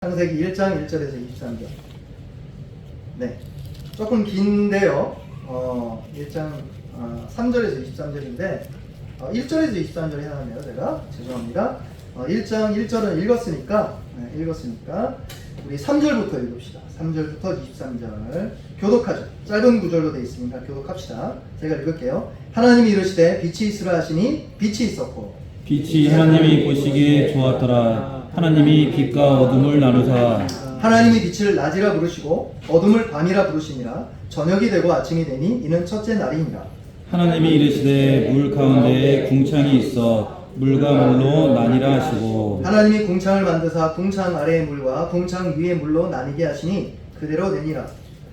창세기 1장 1절에서 23절. 네, 조금 긴데요. 1장 3절에서 23절인데 1절에서 23절 해야 하네요. 제가 죄송합니다. 1장 1절은 읽었으니까 우리 3절부터 읽읍시다. 3절부터 23절 교독하죠. 짧은 구절로 되어 있으니까 교독합시다. 제가 읽을게요. 하나님이 이르시되 빛이 있으라 하시니 빛이 있었고 빛이 하나님이 보시기에 좋았더라. 하나님이 빛과 어둠을 나누사 하나님이 빛을 낮이라 부르시고 어둠을 밤이라 부르시니라. 저녁이 되고 아침이 되니 이는 첫째 날이니라. 하나님이 이르시되 물 가운데에 궁창이 있어 물과 물로 나뉘라 하시고 하나님이 궁창을 만드사 궁창 아래의 물과 궁창 위의 물로 나뉘게 하시니 그대로 되니라.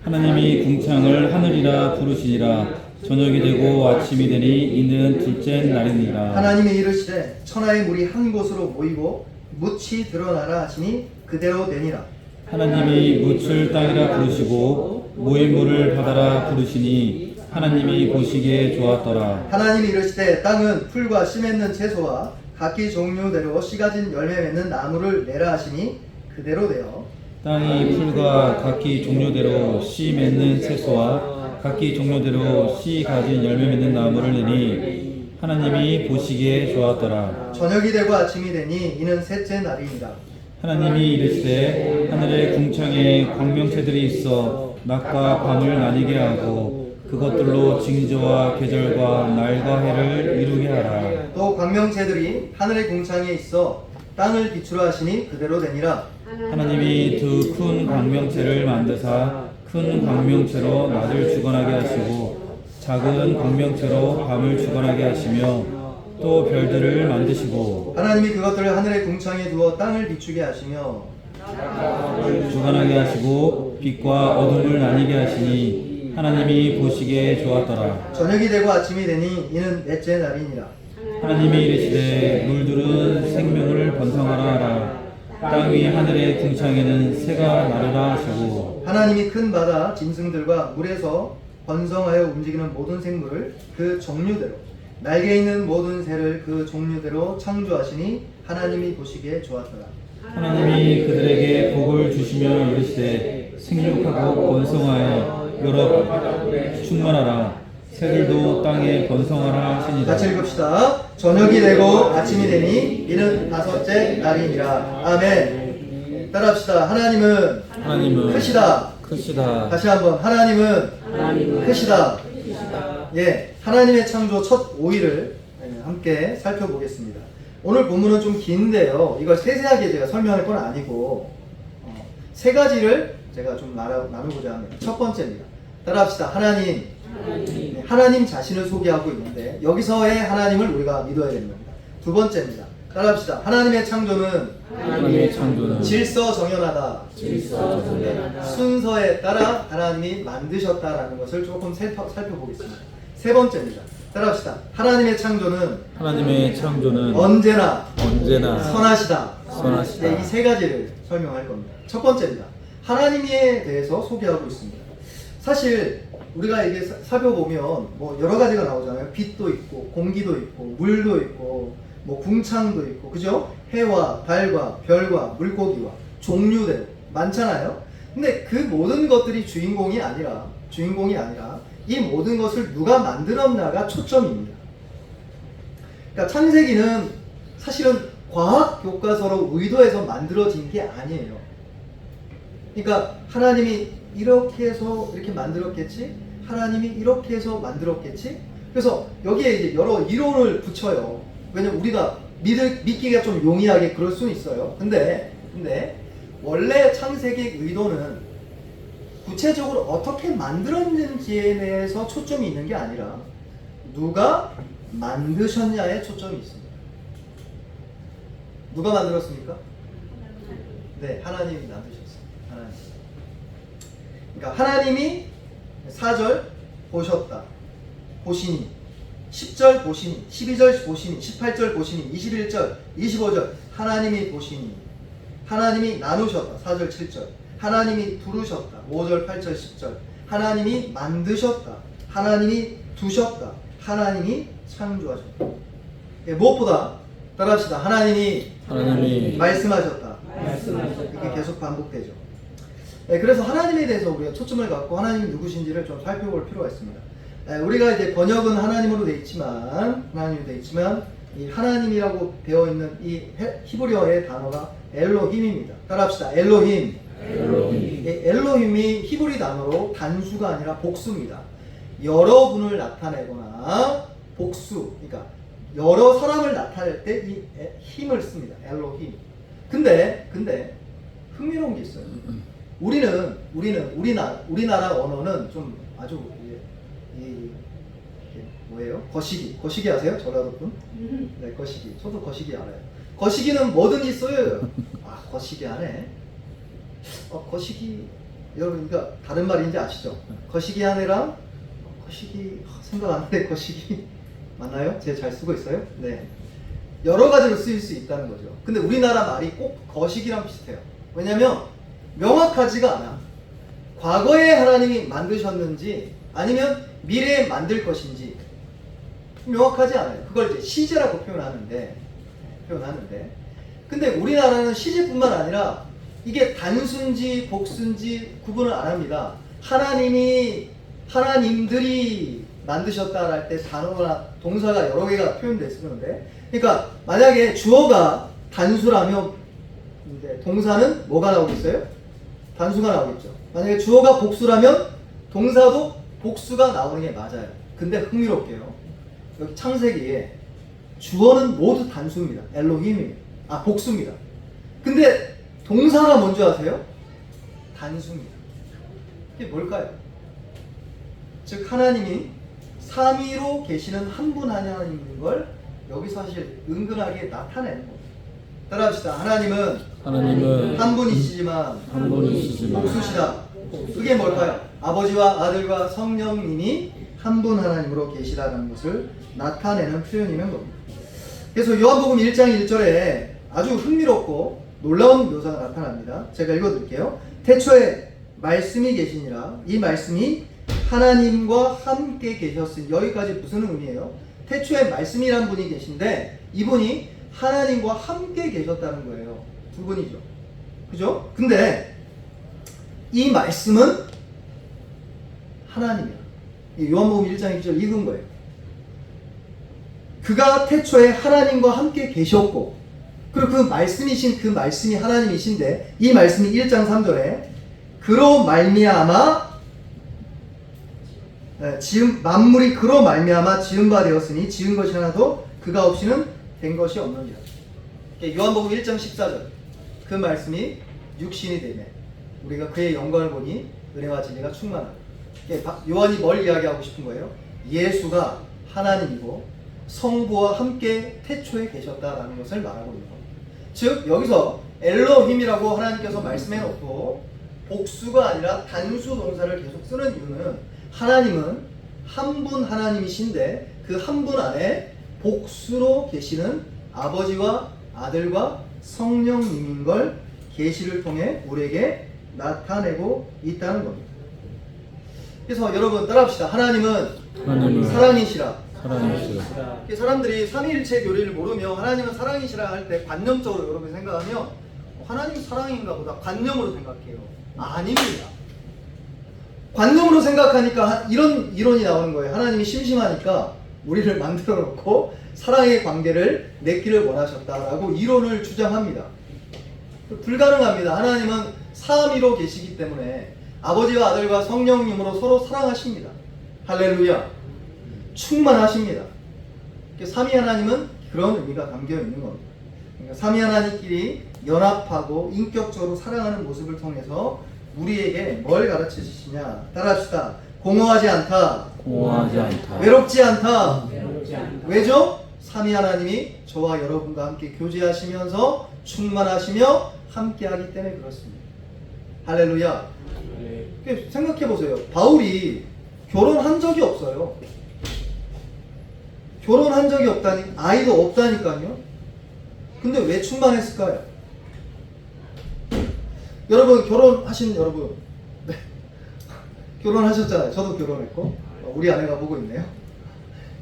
하나님이 궁창을 하늘이라 부르시니라. 저녁이 되고 아침이 되니 이는 둘째 날이니라. 하나님이 이르시되 천하의 물이 한 곳으로 모이고 묻이 드러나라 하시니 그대로 되니라. 하나님이 묻을 땅이라 부르시고 모인 물을 바다라 부르시니 하나님이 보시기에 좋았더라. 하나님이 이르시되 땅은 풀과 씨 맺는 채소와 각기 종류대로 씨 가진 열매 맺는 나무를 내라 하시니 그대로 되어 땅이 풀과 각기 종류대로 씨 맺는 채소와 각기 종류대로 씨 가진 열매 맺는 나무를 내니 하나님이 보시기에 좋았더라. 저녁이 되고 아침이 되니 이는 셋째 날이니라. 하나님이 이르시되 하늘의 궁창에 광명체들이 있어 낮과 밤을 나뉘게 하고 그것들로 징조와 계절과 날과 해를 이루게 하라. 또 광명체들이 하늘의 궁창에 있어 땅을 비추라 하시니 그대로 되니라. 하나님이 두 큰 광명체를 만드사 큰 광명체로 낮을 주관하게 하시고 작은 광명체로 밤을 주관하게 하시며 또 별들을 만드시고 하나님이 그것들을 하늘의 궁창에 두어 땅을 비추게 하시며 주관하게 하시고 빛과 어둠을 나뉘게 하시니 하나님이 보시기에 좋았더라. 저녁이 되고 아침이 되니 이는 넷째 날이니라. 하나님이 이르시되 물들은 생명을 번성하라 하라. 땅 위 하늘의 궁창에는 새가 나르라 하시고 하나님이 큰 바다 짐승들과 물에서 번성하여 움직이는 모든 생물을 그 종류대로 날개 있는 모든 새를 그 종류대로 창조하시니 하나님이 보시기에 좋았더라. 하나님이 그들에게 복을 주시며 이르시되 생육하고 번성하여 여러 충만하라. 새들도 땅에 번성하라 하시니라. 같이 읽읍시다. 저녁이 되고 아침이 되니 이는 다섯째 날이니라. 아멘. 따라합시다. 하나님은 크시다. 크시다. 다시 한번 하나님은 크시다. 예, 하나님의 창조 첫 5일을 함께 살펴보겠습니다. 오늘 본문은 좀 긴데요. 이걸 세세하게 제가 설명할 건 아니고 세 가지를 제가 좀 나누고자 합니다. 첫 번째입니다. 따라합시다. 하나님 자신을 소개하고 있는데 여기서의 하나님을 우리가 믿어야 되는 겁니다. 두 번째입니다. 따라합시다. 하나님의 창조는 질서정연하다. 순서에 따라 하나님이 만드셨다라는 것을 조금 살펴보겠습니다. 세 번째입니다. 따라합시다. 하나님의 창조는 언제나 선하시다. 이 세 가지를 설명할 겁니다. 첫 번째입니다. 하나님에 대해서 소개하고 있습니다. 사실 우리가 이게 살펴보면 뭐 여러 가지가 나오잖아요. 빛도 있고 공기도 있고 물도 있고 뭐 궁창도 있고 그죠? 해와 달과 별과 물고기와 종류대로 많잖아요. 근데 그 모든 것들이 주인공이 아니라 이 모든 것을 누가 만들었나가 초점입니다. 그러니까 창세기는 사실은 과학 교과서로 의도해서 만들어진 게 아니에요. 그러니까 하나님이 이렇게 해서 이렇게 만들었겠지? 하나님이 이렇게 해서 만들었겠지? 그래서 여기에 이제 여러 이론을 붙여요. 왜냐면 우리가 믿기가 좀 용이하게 그럴 수는 있어요. 근데 원래 창세기 의도는 구체적으로 어떻게 만들었는지에 대해서 초점이 있는 게 아니라 누가 만드셨냐에 초점이 있습니다. 누가 만들었습니까? 네, 하나님이 만드셨어요. 그러니까 하나님이 4절 보셨다. 보시니 10절 보시니 12절 보시니 18절 보시니 21절 25절 하나님이 보시니 하나님이 나누셨다. 4절 7절 하나님이 부르셨다. 5절 8절 10절 하나님이 만드셨다. 하나님이 두셨다. 하나님이 창조하셨다. 무엇보다 따라합시다. 하나님이 말씀하셨다. 이게 계속 반복되죠. 네, 그래서 하나님에 대해서 우리가 초점을 갖고 하나님이 누구신지를 좀 살펴볼 필요가 있습니다. 네, 우리가 이제 번역은 하나님으로 되어 있지만, 이 하나님이라고 되어 있는 이 히브리어의 단어가 엘로힘입니다. 따라합시다. 엘로힘. 엘로힘이 히브리 단어로 단수가 아니라 복수입니다. 여러분을 나타내거나 복수, 그러니까 여러 사람을 나타낼 때 이 힘을 씁니다. 엘로힘. 근데 흥미로운 게 있어요. 우리나라 언어는 좀 아주 뭐예요? 거시기 아세요? 전라도분? 네, 거시기. 저도 거시기 알아요. 거시기는 뭐든지 써요. 아, 거시기 하네. 거시기 여러분, 그러니까 다른 말인지 아시죠? 거시기 하네랑 거시기 생각 안 나는데 거시기 맞나요? 제가 잘 쓰고 있어요? 네. 여러 가지로 쓰일 수 있다는 거죠. 근데 우리나라 말이 꼭 거시기랑 비슷해요. 왜냐면 명확하지가 않아. 과거에 하나님이 만드셨는지 아니면 미래에 만들 것인지 명확하지 않아요. 그걸 이제 시제라고 표현하는데 근데 우리나라는 시제뿐만 아니라 이게 단순지 복순지 구분을 안 합니다. 하나님들이 만드셨다 할 때 단어나 동사가 여러 개가 표현됐었는데, 그러니까 만약에 주어가 단수라면 이제 동사는 뭐가 나오겠어요? 단수가 나오겠죠. 만약에 주어가 복수라면 동사도 복수가 나오는 게 맞아요. 근데 흥미롭게요, 여기 창세기에 주어는 모두 단수입니다. 엘로힘입니다. 복수입니다. 근데 동사가 뭔지 아세요? 단수입니다. 이게 뭘까요? 즉 하나님이 삼위로 계시는 한 분 하나님인 걸 여기서 사실 은근하게 나타내는 겁니다. 따라합시다. 하나님은 한 분이시지만 복수시다. 그게 뭘까요? 아버지와 아들과 성령님이 한 분 하나님으로 계시다는 것을 나타내는 표현이면 겁니다. 그래서 요한복음 1장 1절에 아주 흥미롭고 놀라운 묘사가 나타납니다. 제가 읽어드릴게요. 태초에 말씀이 계시니라. 이 말씀이 하나님과 함께 계셨으니. 여기까지 무슨 의미예요? 태초에 말씀이란 분이 계신데 이분이 하나님과 함께 계셨다는 거예요. 두 분이죠. 그죠? 근데 이 말씀은 하나님이야. 요한복음 1장 1절 읽은 거예요. 그가 태초에 하나님과 함께 계셨고, 그리고 그 말씀이 하나님이신데, 이 말씀이 1장 3절에 그로 말미암아 만물이 그로 말미암아 지은 바 되었으니 지은 것이 하나도 그가 없이는 된 것이 없느니라. 요한복음 1장 14절 그 말씀이 육신이 되매 우리가 그의 영광을 보니 은혜와 진리가 충만하다. 요한이 뭘 이야기하고 싶은 거예요? 예수가 하나님이고 성부와 함께 태초에 계셨다라는 것을 말하고 있는 겁니다. 즉 여기서 엘로힘이라고 하나님께서 말씀해 놓고 복수가 아니라 단수 동사를 계속 쓰는 이유는 하나님은 한 분 하나님이신데 그 한 분 안에 복수로 계시는 아버지와 아들과 성령님인 걸 계시를 통해 우리에게 나타내고 있다는 겁니다. 그래서 여러분 따라합시다. 하나님은 사랑이시라. 사람들이 삼위일체 교리를 모르며 하나님은 사랑이시라 할 때 관념적으로 여러분이 생각하면 하나님이 사랑인가 보다 관념으로 생각해요. 아닙니다. 관념으로 생각하니까 이런 이론이 나오는 거예요. 하나님이 심심하니까 우리를 만들어 놓고 사랑의 관계를 맺기를 원하셨다라고 이론을 주장합니다. 불가능합니다. 하나님은 삼위로 계시기 때문에 아버지와 아들과 성령님으로 서로 사랑하십니다. 할렐루야. 충만하십니다. 삼위 하나님은 그런 의미가 담겨 있는 겁니다. 그러니까 삼위 하나님끼리 연합하고 인격적으로 사랑하는 모습을 통해서 우리에게 뭘 가르치시냐? 따라합시다. 공허하지 않다. 외롭지 않다. 왜죠? 삼위 하나님이 저와 여러분과 함께 교제하시면서 충만하시며 함께하기 때문에 그렇습니다. 할렐루야. 생각해 보세요. 바울이 결혼한 적이 없어요. 결혼한 적이 없다니, 아이도 없다니까요. 근데 왜 충만했을까요? 여러분 결혼하신 여러분, 네. 결혼하셨잖아요. 저도 결혼했고 우리 아내가 보고 있네요.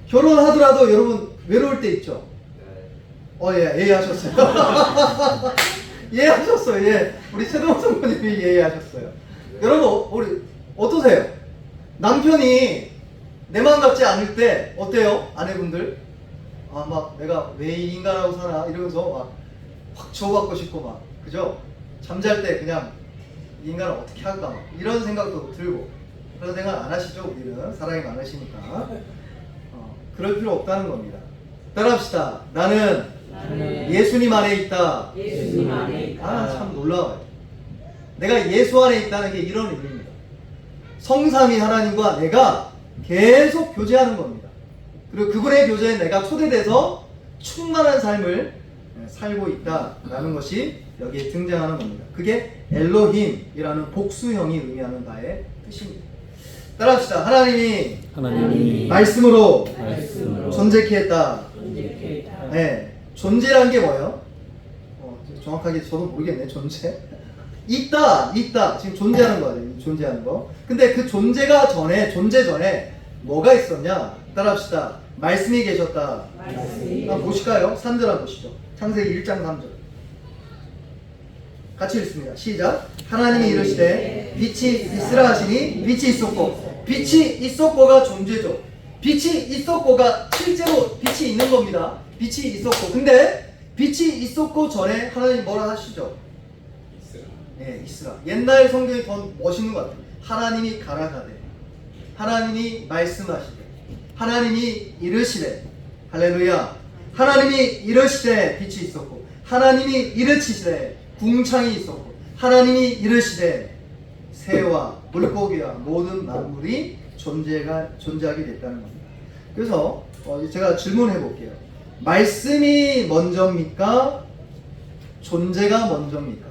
결혼하더라도 여러분 외로울 때 있죠. 예 하셨어요. 이해하셨어요. 예. 우리 최동원 성모님이 이해하셨어요. 여러분, 우리 어떠세요? 남편이 내 마음 같지 않을 때 어때요? 아내분들? 아, 막 내가 왜 이 인간하고 사나 이러면서 막 확 주고받고 싶고 막, 그죠? 잠잘 때 그냥 이 인간을 어떻게 할까 막 이런 생각도 들고, 그런 생각 안 하시죠? 우리는 사랑이 많으시니까. 그럴 필요 없다는 겁니다. 따라합시다. 나는 예수님 안에 있다. 예수님 안에 있다. 아, 참 놀라워요. 내가 예수 안에 있다는 게 이런 의미입니다. 성삼위 하나님과 내가 계속 교제하는 겁니다. 그리고 그분의 교제에 내가 초대돼서 충만한 삶을 살고 있다라는 것이 여기에 등장하는 겁니다. 그게 엘로힘이라는 복수형이 의미하는 바의 뜻입니다. 따라합시다. 하나님이 말씀으로 존재케 했다. 네, 존재란 게 뭐예요? 정확하게 저도 모르겠네. 존재. 있다. 지금 존재하는 거예요. 존재하는 거. 근데 그 존재 전에 뭐가 있었냐? 따라합시다. 말씀이 계셨다. 한번 보실까요? 3절 한번 보시죠. 창세기 1장 3절. 같이 읽습니다. 시작. 하나님이 이르시되 빛이 있으라 하시니 빛이 있었고. 빛이 있었고가 존재죠. 빛이 있었고가 실제로 빛이 있는 겁니다. 빛이 있었고. 근데 빛이 있었고 전에 하나님 뭐라 하시죠? 네, 있으라. 옛날 성경이 더 멋있는 것 같아요. 하나님이 가라사대, 하나님이 말씀하시되, 하나님이 이르시되, 할렐루야. 하나님이 이르시되 빛이 있었고, 하나님이 이르시되 궁창이 있었고, 하나님이 이르시되 새와 물고기와 모든 만물이 존재하게 됐다는 겁니다. 그래서 제가 질문해 볼게요. 말씀이 먼저입니까? 존재가 먼저입니까?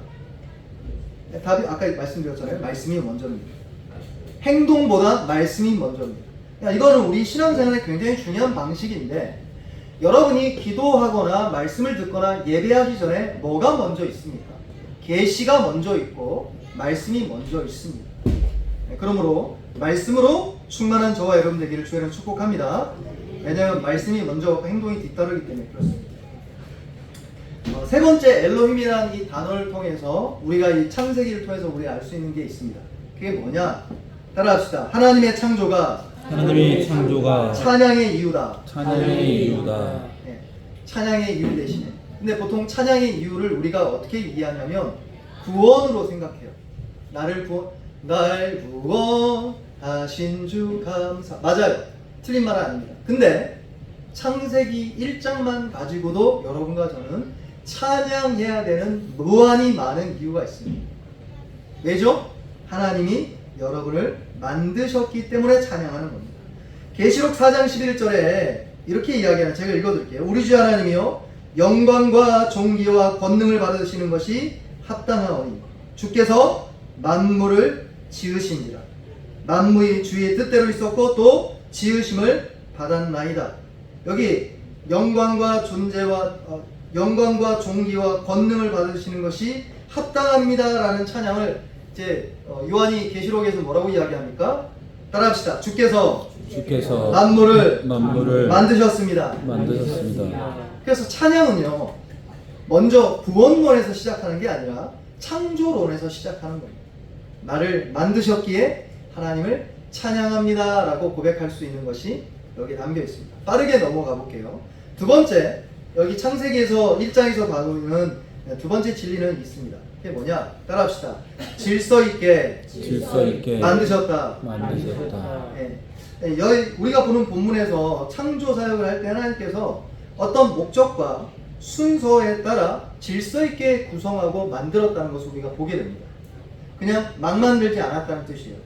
답이 아까 말씀드렸잖아요. 말씀이 먼저입니다. 행동보다 말씀이 먼저입니다. 이거는 우리 신앙생활에 굉장히 중요한 방식인데, 여러분이 기도하거나 말씀을 듣거나 예배하기 전에 뭐가 먼저 있습니까? 계시가 먼저 있고 말씀이 먼저 있습니다. 그러므로 말씀으로 충만한 저와 여러분 되기를 주의로 축복합니다. 왜냐하면 말씀이 먼저 행동이 뒤따르기 때문에 그렇습니다. 세 번째, 엘로힘이라는 이 단어를 통해서 우리가 이 창세기를 통해서 우리가 알 수 있는 게 있습니다. 그게 뭐냐? 따라합시다. 하나님의 창조가 찬양의 이유다. 네, 찬양의 이유 대신에. 근데 보통 찬양의 이유를 우리가 어떻게 이해하냐면 구원으로 생각해요. 날 구원하신 주 감사. 맞아요. 틀린 말은 아닙니다. 근데 창세기 1장만 가지고도 여러분과 저는 찬양해야 되는 무한히 많은 이유가 있습니다. 왜죠? 하나님이 여러분을 만드셨기 때문에 찬양하는 겁니다. 계시록 4장 11절에 이렇게 이야기하는, 제가 읽어드릴게요. 우리 주 하나님이요 영광과 존귀와 권능을 받으시는 것이 합당하오니 주께서 만물을 지으시니라. 만물이 주의 뜻대로 있었고 또 지으심을 받았나이다. 여기 영광과 존귀와 권능을 받으시는 것이 합당합니다라는 찬양을 이제 요한이 계시록에서 뭐라고 이야기합니까? 따라합시다. 주께서 만물을 만드셨습니다. 그래서 찬양은요, 먼저 구원론에서 시작하는 게 아니라 창조론에서 시작하는 겁니다. 나를 만드셨기에 하나님을 찬양합니다 라고 고백할 수 있는 것이 여기 담겨 있습니다. 빠르게 넘어가 볼게요. 두 번째, 여기 창세기에서 1장에서 봐보면 두 번째 진리는 있습니다. 그게 뭐냐? 따라합시다. 질서 있게 만드셨다. 네. 우리가 보는 본문에서 창조 사역을 할 때 하나님께서 어떤 목적과 순서에 따라 질서 있게 구성하고 만들었다는 것을 우리가 보게 됩니다. 그냥 막 만들지 않았다는 뜻이에요.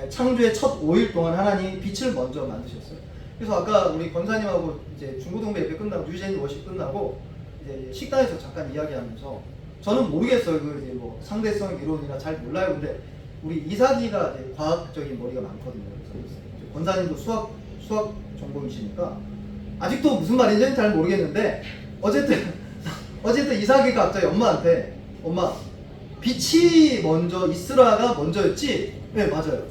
창조의 첫 5일 동안 하나님이 빛을 먼저 만드셨어요. 그래서 아까 우리 권사님하고 이제 중고등부 예배 끝나고 뉴제인 워십 끝나고 이제 식당에서 잠깐 이야기하면서, 저는 모르겠어요. 그 이제 뭐 상대성 이론이나 잘 몰라요. 근데 우리 이삭이가 이제 과학적인 머리가 많거든요. 그래서 권사님도 수학 전공이시니까 아직도 무슨 말인지는 잘 모르겠는데, 어쨌든 이삭이가 갑자기 엄마한테, 엄마 빛이 먼저 이스라가 먼저였지? 네, 맞아요.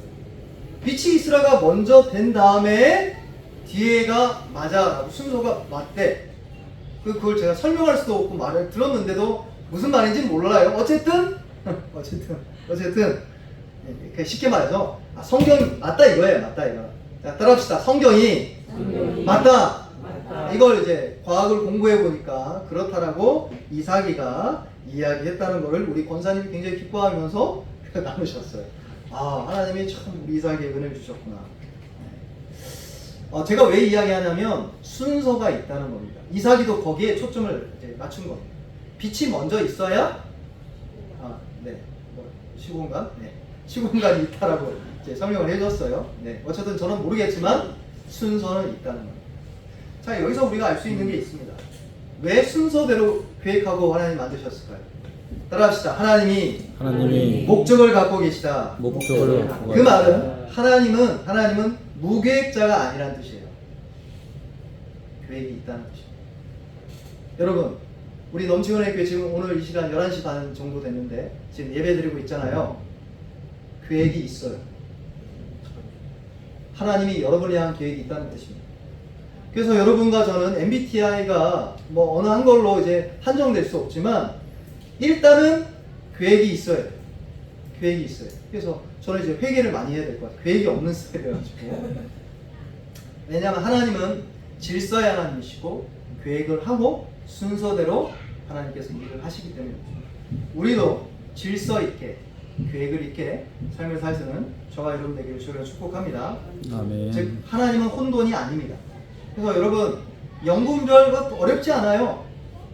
빛이 이스라가 먼저 된 다음에 뒤에가 맞아 라고 순서가 맞대. 그걸 제가 설명할 수도 없고 말을 들었는데도 무슨 말인지 몰라요. 어쨌든 쉽게 말해서 성경이 맞다 이거예요. 맞다 이거. 자, 따라합시다. 성경이 맞다. 이걸 이제 과학을 공부해 보니까 그렇다라고 이삭이가 이야기했다는 것을 우리 권사님이 굉장히 기뻐하면서 나누셨어요. 아, 하나님이 참 우리 이삭에게 은혜를 주셨구나. 제가 왜 이야기하냐면 순서가 있다는 겁니다. 이삭이도 거기에 초점을 이제 맞춘 겁니다. 빛이 먼저 있어야 시공간, 시공간이 있다라고 이제 설명을 해줬어요. 어쨌든 저는 모르겠지만 순서는 있다는 겁니다. 자, 여기서 우리가 알 수 있는 게 있습니다. 왜 순서대로 계획하고 하나님 만드셨을까요? 따라합시다. 하나님이 목적을 갖고 계시다. 그 말은 하나님은 무계획자가 아니란 뜻이에요. 계획이 있다는 뜻입니다. 여러분, 우리 넘치원의 교회 지금 오늘 이 시간 11시 반 정도 됐는데 지금 예배 드리고 있잖아요. 계획이 있어요. 하나님이 여러분을 향한 계획이 있다는 뜻입니다. 그래서 여러분과 저는 MBTI가 뭐 어느 한 걸로 이제 한정될 수 없지만 일단은 계획이 있어요. 계획이 있어요. 그래서 저는 이제 회개를 많이 해야 될 것 같아요. 계획이 없는 스타일이라가지고. 왜냐하면 하나님은 질서의 하나님이시고 계획을 하고 순서대로 하나님께서 일을 하시기 때문에 우리도 질서 있게 계획을 있게 삶을 사시는 저와 여러분 되기를 주로 축복합니다. 아멘. 즉 하나님은 혼돈이 아닙니다. 그래서 여러분 연구별 어렵지 않아요.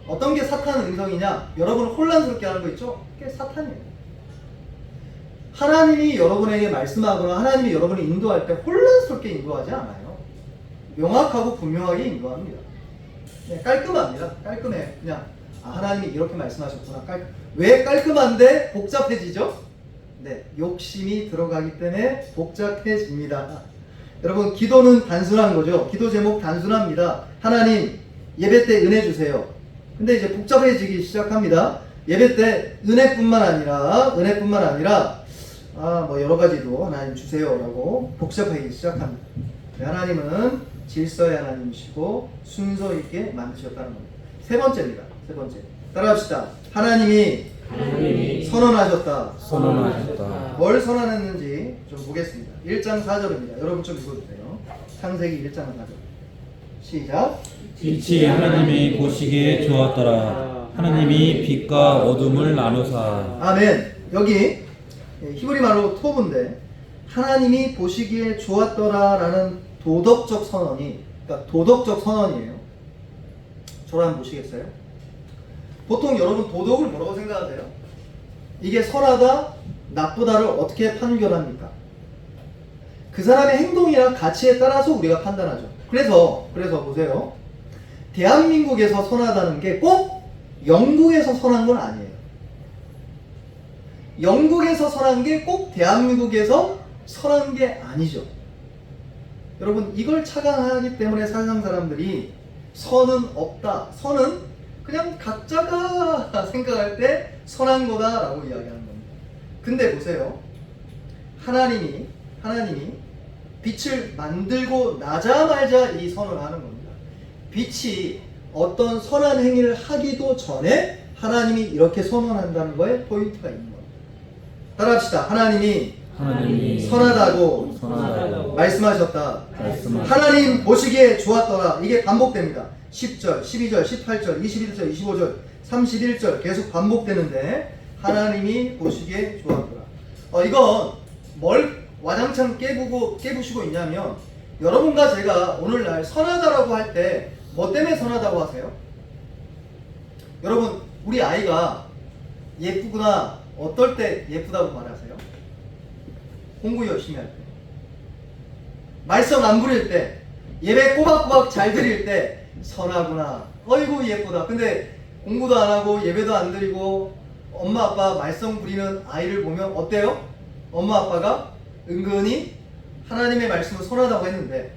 어떤 게 사탄 음성이냐? 여러분을 혼란스럽게 하는 거 있죠? 그게 사탄이에요. 하나님이 여러분에게 말씀하거나 하나님이 여러분을 인도할 때 혼란스럽게 인도하지 않아요. 명확하고 분명하게 인도합니다. 깔끔합니다. 깔끔해. 그냥 하나님이 이렇게 말씀하셨구나. 왜 깔끔한데 복잡해지죠? 욕심이 들어가기 때문에 복잡해집니다. 여러분, 기도는 단순한 거죠. 기도 제목 단순합니다. 하나님, 예배 때 은혜 주세요. 근데 이제 복잡해지기 시작합니다. 예배 때 은혜뿐만 아니라 뭐 여러 가지도 하나님 주세요라고 복잡하기 시작합니다. 하나님은 질서의 하나님이시고 순서 있게 만드셨다는 겁니다. 세 번째입니다. 세 번째. 따라합시다. 하나님이 선언하셨다. 뭘 선언했는지 좀 보겠습니다. 1장 4절입니다. 여러분 좀 읽어주세요. 창세기 1장 4절. 시작. 빛이 하나님이 보시기에 좋았더라. 하나님이 빛과 어둠을 나누사. 아멘. 여기 히브리 말로 토브인데 하나님이 보시기에 좋았더라라는 도덕적 선언이, 그러니까 도덕적 선언이에요. 저를 한번 보시겠어요? 보통 여러분 도덕을 뭐라고 생각하세요? 이게 선하다, 나쁘다를 어떻게 판결합니까? 그 사람의 행동이나 가치에 따라서 우리가 판단하죠. 그래서 보세요. 대한민국에서 선하다는 게 꼭 영국에서 선한 건 아니에요. 영국에서 선한 게 꼭 대한민국에서 선한 게 아니죠. 여러분, 이걸 착각하기 때문에 세상 사람들이 선은 없다. 선은 그냥 각자가 생각할 때 선한 거다라고 이야기하는 겁니다. 근데 보세요. 하나님이 빛을 만들고 나자마자 이 선언을 하는 겁니다. 빛이 어떤 선한 행위를 하기도 전에 하나님이 이렇게 선언한다는 거에 포인트가 있는 겁니다. 따라합시다. 하나님이 선하다고 말씀하셨다. 하나님 보시기에 좋았더라. 이게 반복됩니다. 10절, 12절, 18절, 21절, 25절, 31절 계속 반복되는데 하나님이 보시기에 좋았더라. 이건 뭘 와장창 깨부시고 있냐면 여러분과 제가 오늘날 선하다라고 할 때 뭐 때문에 선하다고 하세요? 여러분, 우리 아이가 예쁘구나 어떨 때 예쁘다고 말하세요? 공부 열심히 할 때, 말썽 안 부릴 때, 예배 꼬박꼬박 잘 드릴 때 선하구나, 어이구 예쁘다. 근데 공부도 안 하고 예배도 안 드리고 엄마 아빠 말썽 부리는 아이를 보면 어때요? 엄마 아빠가 은근히 하나님의 말씀을 선하다고 했는데,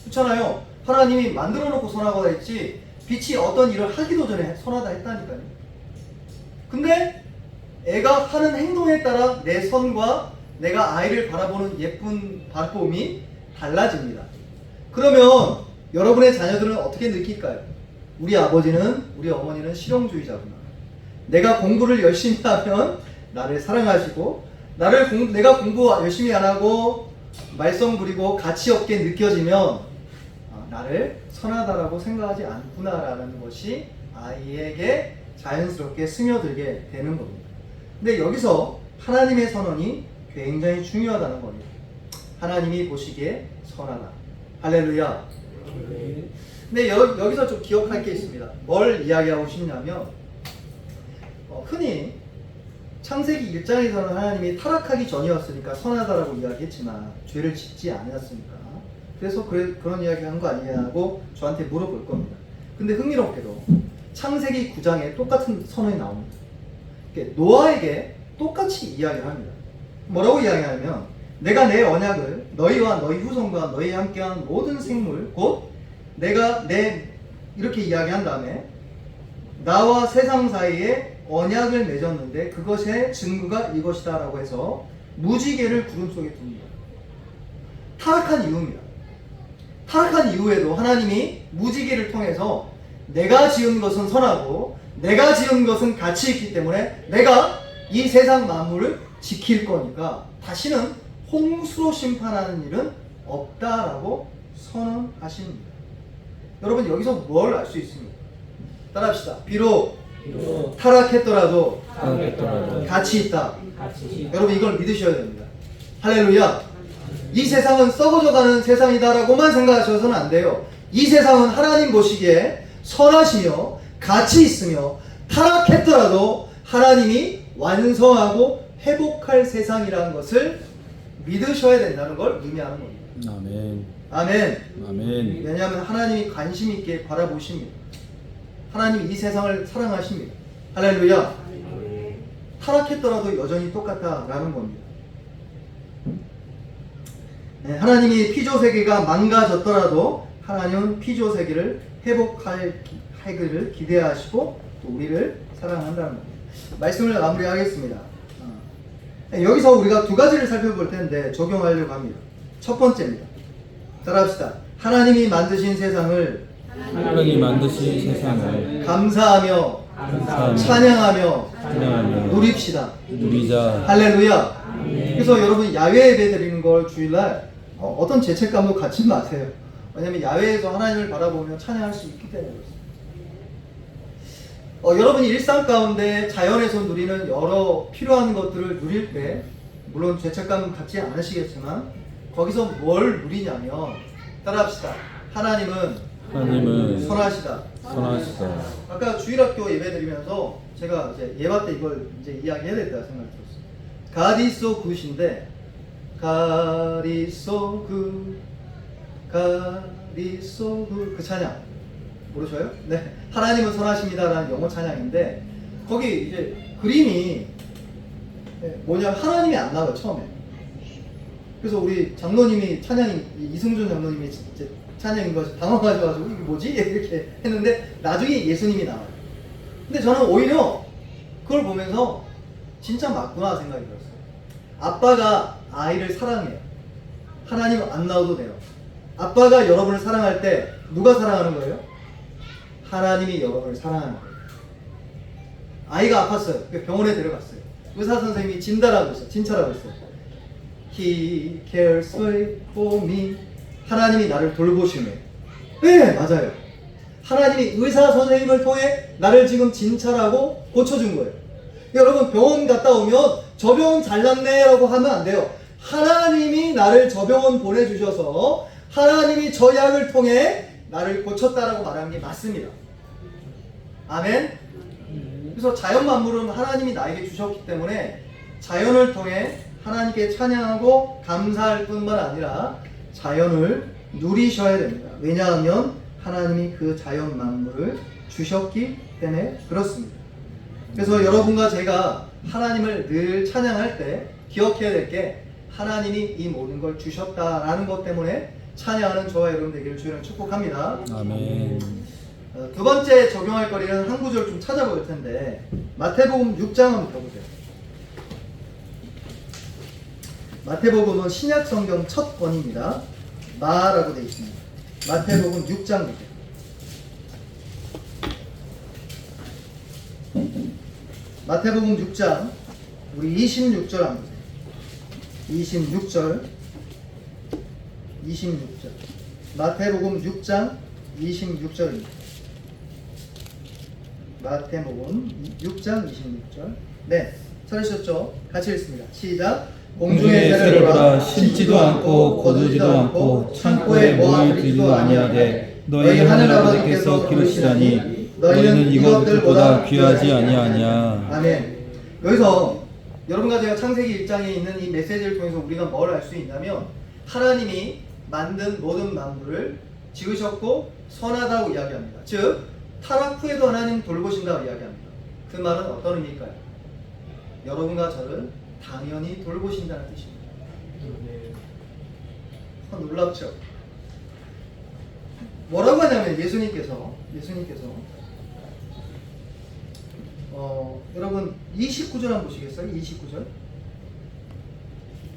그렇잖아요. 하나님이 만들어 놓고 선하다 했지 빛이 어떤 일을 하기도 전에 선하다 했다니까요. 근데 애가 하는 행동에 따라 내 선과 내가 아이를 바라보는 예쁜 바라봄이 달라집니다. 그러면 여러분의 자녀들은 어떻게 느낄까요? 우리 아버지는, 우리 어머니는 실용주의자구나. 내가 공부를 열심히 하면 나를 사랑하시고, 내가 공부 열심히 안 하고 말썽 부리고 가치 없게 느껴지면 나를 선하다라고 생각하지 않구나라는 것이 아이에게 자연스럽게 스며들게 되는 겁니다. 근데 여기서 하나님의 선언이 굉장히 중요하다는 겁니다. 하나님이 보시기에 선하다. 할렐루야. 근데 여기서 좀 기억할 게 있습니다. 뭘 이야기하고 싶냐면, 흔히 창세기 1장에서는 하나님이 타락하기 전이었으니까 선하다라고 이야기했지만 죄를 짓지 않았으니까 그래서 그런 이야기 한 거 아니냐고 저한테 물어볼 겁니다. 근데 흥미롭게도 창세기 9장에 똑같은 선언이 나옵니다. 노아에게 똑같이 이야기를 합니다. 뭐라고 이야기하냐면, 내가 내 언약을 너희와 너희 후손과 너희 함께한 모든 생물 곧 내가 이렇게 이야기한 다음에 나와 세상 사이에 언약을 맺었는데 그것의 증거가 이것이다 라고 해서 무지개를 구름 속에 둡니다. 타락한 이유입니다. 타락한 이후에도 하나님이 무지개를 통해서 내가 지은 것은 선하고 내가 지은 것은 가치 있기 때문에 내가 이 세상 만물을 지킬 거니까 다시는 홍수로 심판하는 일은 없다라고 선언하십니다. 여러분, 여기서 뭘 알 수 있습니까? 따라합시다. 비록 타락했더라도 가치 있다. 여러분, 이걸 믿으셔야 됩니다. 할렐루야. 이 세상은 썩어져가는 세상이다라고만 생각하셔서는 안 돼요. 이 세상은 하나님 보시기에 선하시며 가치 있으며 타락했더라도 하나님이 완성하고 회복할 세상이라는 것을 믿으셔야 된다는 걸 의미하는 겁니다. 아멘. 아멘. 아멘. 왜냐하면 하나님이 관심 있게 바라보십니다. 하나님이 이 세상을 사랑하십니다. 할렐루야. 타락했더라도 여전히 똑같다라는 겁니다. 네, 하나님이 피조세계가 망가졌더라도 하나님은 피조세계를 회복하기를 기대하시고 또 우리를 사랑한다는 겁니다. 말씀을 마무리하겠습니다. 여기서 우리가 두 가지를 살펴볼 텐데 적용하려고 합니다. 첫 번째입니다. 따라합시다. 하나님이 만드신 세상을 감사하며 찬양하며 누립시다. 누리자. 할렐루야. 그래서 여러분, 야외 예배 드리는 걸 주일날 어떤 죄책감도 갖지 마세요. 왜냐하면 야외에서 하나님을 바라보며 찬양할 수 있기 때문에 그렇습니다. 여러분이 일상 가운데 자연에서 누리는 여러 필요한 것들을 누릴 때 물론 죄책감 갖지 않으시겠지만 거기서 뭘 누리냐면, 따라합시다. 하나님은 선하시다. 아까 주일학교 예배 드리면서 제가 이제 예배 때 이걸 이제 이야기해야 되겠다 생각이 들었어요. God is so good인데, God is so good, God is so good, 그 찬양 모르셔요? 네, 하나님은 선하십니다라는 영어 찬양인데 거기 이제 그림이 뭐냐면 하나님이 안 나와요 처음에. 그래서 우리 장로님이 이승준 장로님이 이제 찬양인 거 당황하셔가지고 이게 뭐지? 이렇게 했는데 나중에 예수님이 나와요. 근데 저는 오히려 그걸 보면서 진짜 맞구나 생각이 들었어요. 아빠가 아이를 사랑해요. 하나님은 안 나와도 돼요. 아빠가 여러분을 사랑할 때 누가 사랑하는 거예요? 하나님이 여러분을 사랑하는 거예요. 아이가 아팠어요. 병원에 데려갔어요. 의사 선생님이 진찰하고 있어요. He cares for me. 하나님이 나를 돌보시네. 네, 맞아요. 하나님이 의사 선생님을 통해 나를 지금 진찰하고 고쳐준 거예요. 여러분, 병원 갔다 오면 저 병원 잘났네 라고 하면 안 돼요. 하나님이 나를 저 병원 보내주셔서 하나님이 저 약을 통해 나를 고쳤다라고 말하는 게 맞습니다. 아멘. 그래서 자연 만물은 하나님이 나에게 주셨기 때문에 자연을 통해 하나님께 찬양하고 감사할 뿐만 아니라 자연을 누리셔야 됩니다. 왜냐하면 하나님이 그 자연 만물을 주셨기 때문에 그렇습니다. 그래서 여러분과 제가 하나님을 늘 찬양할 때 기억해야 될 게 하나님이 이 모든 걸 주셨다라는 것 때문에 찬양하는 저와 여러분 되기를 주님을 축복합니다. 아멘. 두 번째 적용할 거리는 한 구절 좀 찾아볼 텐데 마태복음 6장 한번 보세요. 마태복음은 신약 성경 첫 권입니다. 마라고 되어 있습니다. 마태복음 6장 보세요. 마태복음 6장 우리 26절 한번 보세요. 26절 마태복음 6장 26절입니다. 마태복음 6장 26절. 네, 찾으셨죠? 같이 읽습니다. 시작. 공중의 새를 보라 심지도 않고 거두지도 않고 창고에 모아두지도 아니하되 너희 하늘 아버지께서 기르시다니 너희는 이것들보다 귀하지 아니하냐. 아멘. 여기서 여러분과 제가 창세기 1장에 있는 이 메시지를 통해서 우리가 뭘 알 수 있냐면 하나님이 만든 모든 만물을 지으셨고 선하다고 이야기합니다. 즉 타락 후에도 하나님 돌보신다고 이야기합니다. 그 말은 어떤 의미일까요? 여러분과 저를 당연히 돌보신다는 뜻입니다. 놀랍죠? 뭐라고 하냐면 예수님께서 여러분 29절 한번 보시겠어요? 29절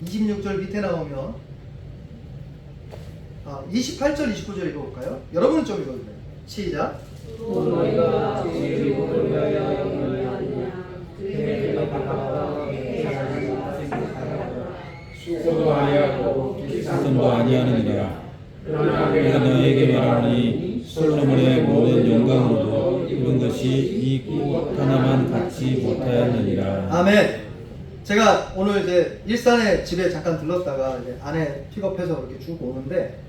26절 밑에 나오면 28절 29절 읽어볼까요? 여러분은 좀 읽어주세요. 시작. 너희가 지혜를 위하여 영원하냐 수고도 아니하고 기쁨도 아니하느니라. 내가 너에게 말하노니 솔로몬의 모든 영광으로도 이런 것이 이 꽃 하나만 갖지 못하였느니라. 아멘. 제가 오늘 이제 일산에 집에 잠깐 들렀다가 이제 아내 픽업해서 이렇게 쭉 오는데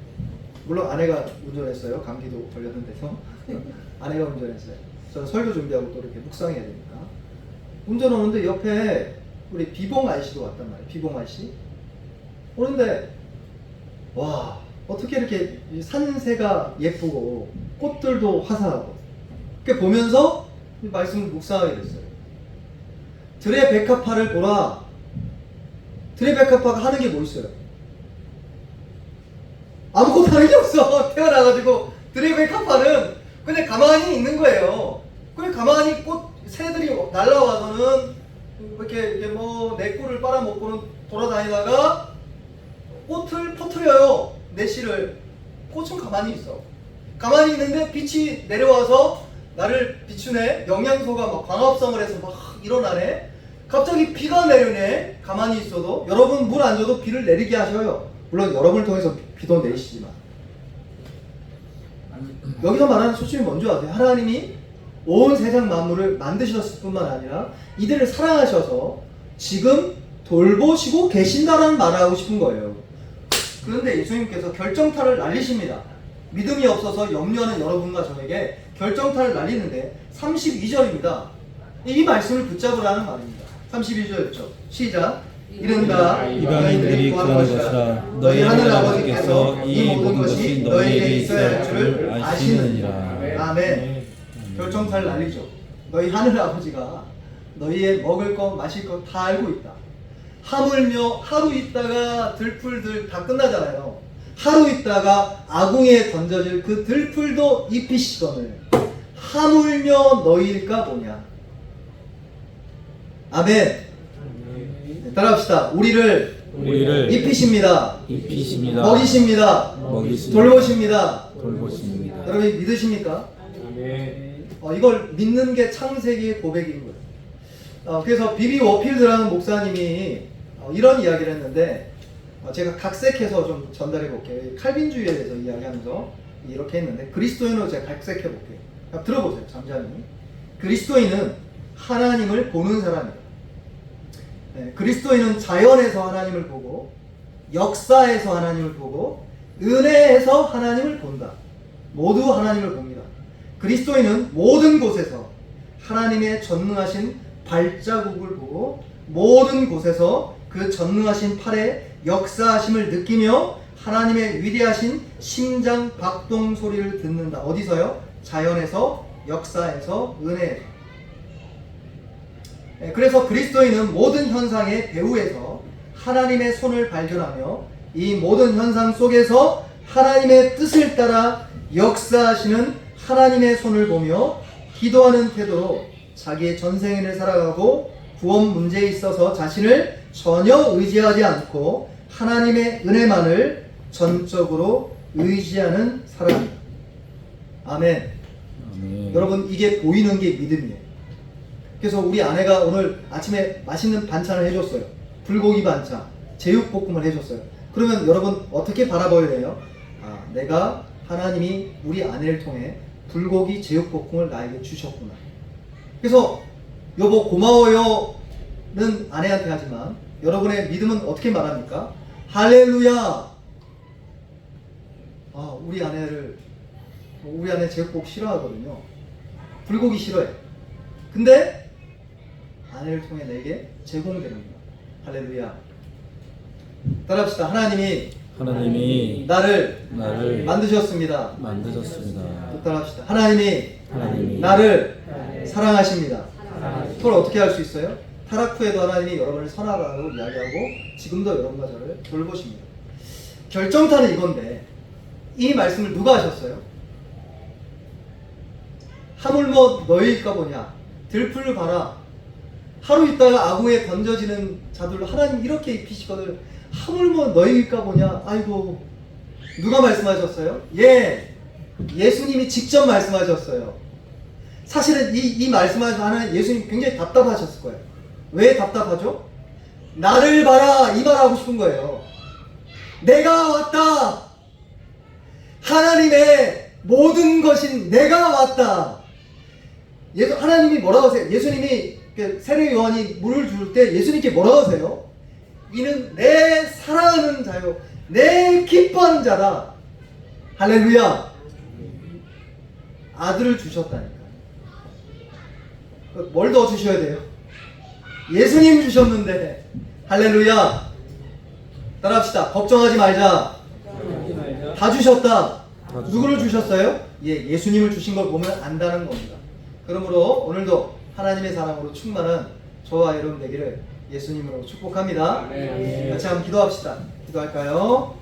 물론 아내가 운전했어요. 감기도 걸렸는데서 아내가 운전했어요. 저는 설교 준비하고 또 이렇게 묵상해야 되니까 운전 오는데 옆에 우리 비봉 아저씨도 왔단 말이에요. 비봉 아저씨 오는데 와 어떻게 이렇게 산새가 예쁘고 꽃들도 화사하고 그렇게 보면서 말씀을 묵상하게 됐어요. 들의 백합화를 보라. 들의 백합화가 하는 게 뭐 있어요? 아무것도 하는 게 없어. 태어나가지고 들의 백합화는 그냥 가만히 있는 거예요. 그냥 가만히 꽃 새들이 날라와서는 이렇게 뭐 내 꿀을 빨아먹고는 돌아다니다가 꽃을 퍼뜨려요. 내씨를. 꽃은 가만히 있어. 가만히 있는데 빛이 내려와서 나를 비추네. 영양소가 막 광합성을 해서 막 일어나네. 갑자기 비가 내리네. 가만히 있어도. 여러분 물 안 줘도 비를 내리게 하셔요. 물론 여러분을 통해서 비도 내리시지만. 여기서 말하는 초점이 뭔지 아세요? 하나님이 온 세상 만물을 만드셨을 뿐만 아니라 이들을 사랑하셔서 지금 돌보시고 계신다라는 말을 하고 싶은 거예요. 그런데 예수님께서 결정타를 날리십니다. 믿음이 없어서 염려하는 여러분과 저에게 결정타를 날리는데 32절입니다. 이 말씀을 붙잡으라는 말입니다. 32절이죠. 시작. 이른다 이방인들이 구하는 것이라. 너희 하늘 아버지께서 이 모든 것이 너희에게 있어야 할 줄 아시느니라. 아멘. 결정타를 날리죠. 너희 하늘 아버지가 너희의 먹을 것 마실 것 다 알고 있다. 하물며 하루 있다가 들풀들 다 끝나잖아요. 하루 있다가 아궁이에 던져질 그 들풀도 입히시거늘 하물며 너희일까 보냐. 아멘. 네, 따라합시다. 우리를 입히십니다. 먹이십니다. 돌보십니다. 여러분 믿으십니까? 이걸 믿는 게 창세기의 고백인 거예요. 그래서 비비 워필드라는 목사님이 이런 이야기를 했는데 제가 각색해서 좀 전달해 볼게요. 칼빈주의에 대해서 이야기하면서 이렇게 했는데 그리스도인으로 제가 각색해 볼게요. 들어보세요. 잠잠히. 그리스도인은 하나님을 보는 사람이에요. 네, 그리스도인은 자연에서 하나님을 보고 역사에서 하나님을 보고 은혜에서 하나님을 본다. 모두 하나님을 봅니다. 그리스도인은 모든 곳에서 하나님의 전능하신 발자국을 보고 모든 곳에서 그 전능하신 팔의 역사하심을 느끼며 하나님의 위대하신 심장 박동 소리를 듣는다. 어디서요? 자연에서, 역사에서, 은혜에서. 그래서 그리스도인은 모든 현상의 배후에서 하나님의 손을 발견하며 이 모든 현상 속에서 하나님의 뜻을 따라 역사하시는 하나님의 손을 보며 기도하는 태도로 자기의 전생애를 살아가고 구원 문제에 있어서 자신을 전혀 의지하지 않고 하나님의 은혜만을 전적으로 의지하는 사람입니다. 아멘. 여러분 이게 보이는 게 믿음이에요. 그래서 우리 아내가 오늘 아침에 맛있는 반찬을 해줬어요. 불고기 반찬, 제육볶음을 해줬어요. 그러면 여러분 어떻게 바라봐야 돼요? 아, 내가 하나님이 우리 아내를 통해 불고기 제육볶음을 나에게 주셨구나. 그래서 여보 고마워요는 아내한테 하지만 여러분의 믿음은 어떻게 말합니까? 할렐루야. 아, 우리 아내 제육볶음 싫어하거든요. 불고기 싫어해. 근데 아내를 통해 내게 제공되는구나. 할렐루야. 따라합시다. 하나님이 나를 만드셨습니다. 또 따라합시다. 하나님이 나를 사랑하십니다. 그걸 어떻게 할 수 있어요? 타락 후에도 하나님이 여러분을 선하라고 이야기하고 지금도 여러분과 저를 돌보십니다. 결정타는 이건데 이 말씀을 누가 하셨어요? 하물며 너희일까 보냐. 들풀 봐라. 하루 있다가 아구에 던져지는 자들로 하나님 이렇게 입히시거든. 하물며 너희일까 보냐. 아이고, 누가 말씀하셨어요? 예수님이 직접 말씀하셨어요. 사실은 이 말씀하신 하나님 예수님 굉장히 답답하셨을 거예요. 왜 답답하죠? 나를 봐라 이 말 하고 싶은 거예요. 내가 왔다. 하나님의 모든 것인 내가 왔다. 하나님이 뭐라고 하세요? 예수님이 세례 요한이 물을 줄 때 예수님께 뭐라고 하세요? 이는 내 사랑하는 자요 내 기뻐하는 자다. 할렐루야. 아들을 주셨다니까. 뭘 더 주셔야 돼요? 예수님 주셨는데. 할렐루야. 따라합시다. 걱정하지 말자. 다 주셨다. 누구를 주셨어요? 예수님을 주신 걸 보면 안다는 겁니다. 그러므로 오늘도 하나님의 사랑으로 충만한 저와 여러분 되기를 예수님으로 축복합니다. 같이 한번 기도합시다. 기도할까요?